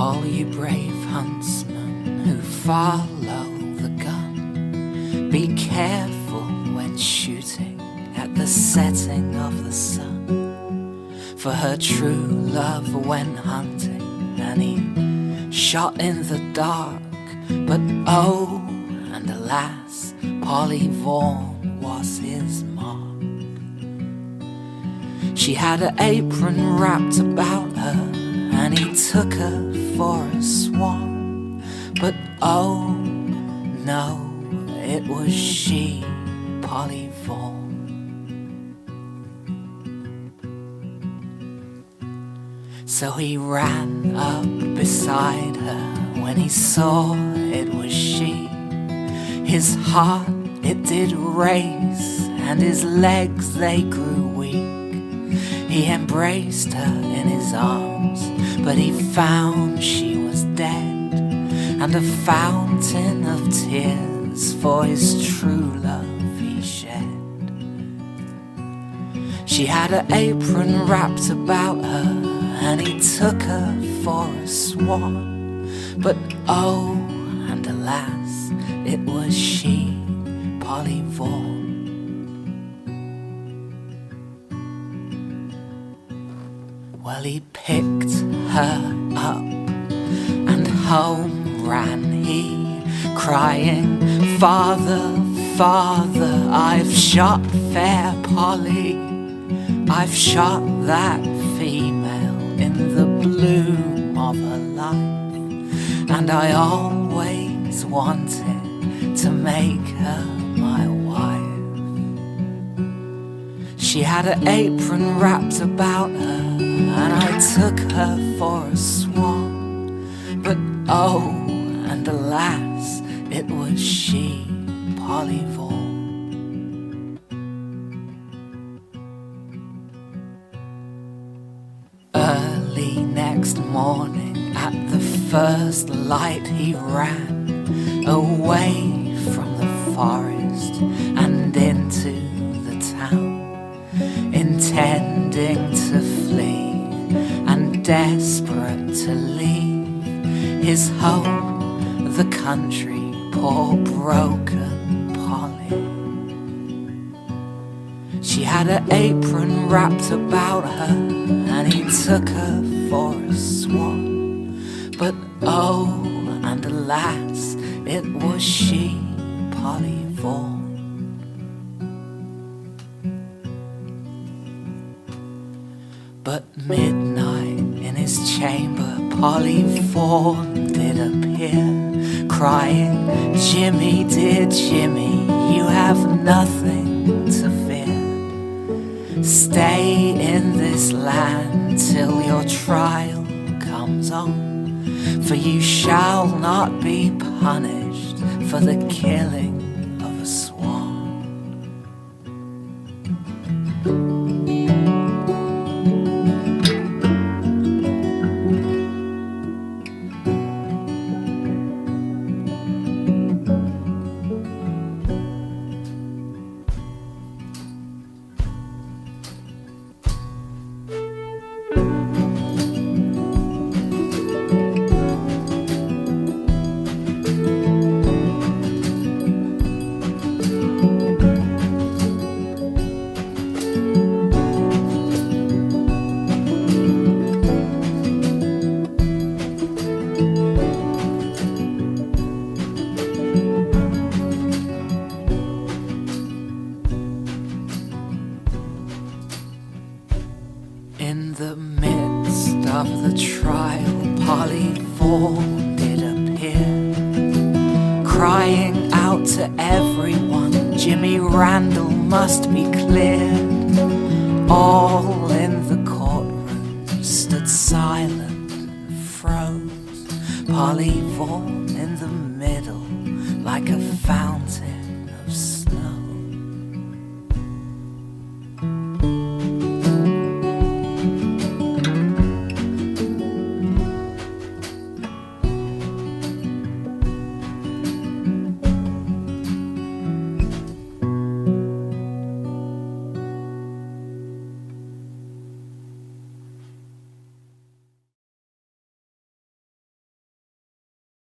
All you brave huntsmen who follow the gun, be careful when shooting at the setting of the sun. For her true love went hunting, and he shot in the dark. But oh, and alas, Polly Vaughan was his mark. She had an apron wrapped about her, and he took her for a swan. But oh no, it was she, Polly Vaughan. So he ran up beside her when he saw it was she. His heart, it did race, and his legs, they grew weak. He embraced her in his arms, but he found she was dead, and a fountain of tears for his true love he shed. She had an apron wrapped about her, and he took her for a swan. But oh, and alas, it was she, Polly Vaughan. Well, he picked her up, and home ran he, crying, "Father, Father, I've shot fair Polly. I've shot that female in the bloom of her life, and I always wanted to make her my wife." She had an apron wrapped about her, and I took her for a swan. But oh, and alas, it was she, Polly Vaughan. Early next morning, at the first light, he ran away from the forest and into the town, intending to flee and desperate to leave his home, the country, poor broken Polly. She had an apron wrapped about her, and he took her for a swan. But oh, and alas, it was she, Polly Vaughan. But midnight in his chamber, Polly Vaughan did appear, crying, "Jimmy, dear Jimmy, you have nothing to fear. Stay in this land till your trial comes on, for you shall not be punished for the killing of a swan." In the midst of the trial, Polly Vaughan did appear, crying out to everyone, "Jimmy Randall must be cleared." All in the courtroom stood silent and froze, Polly Vaughan in the middle, like a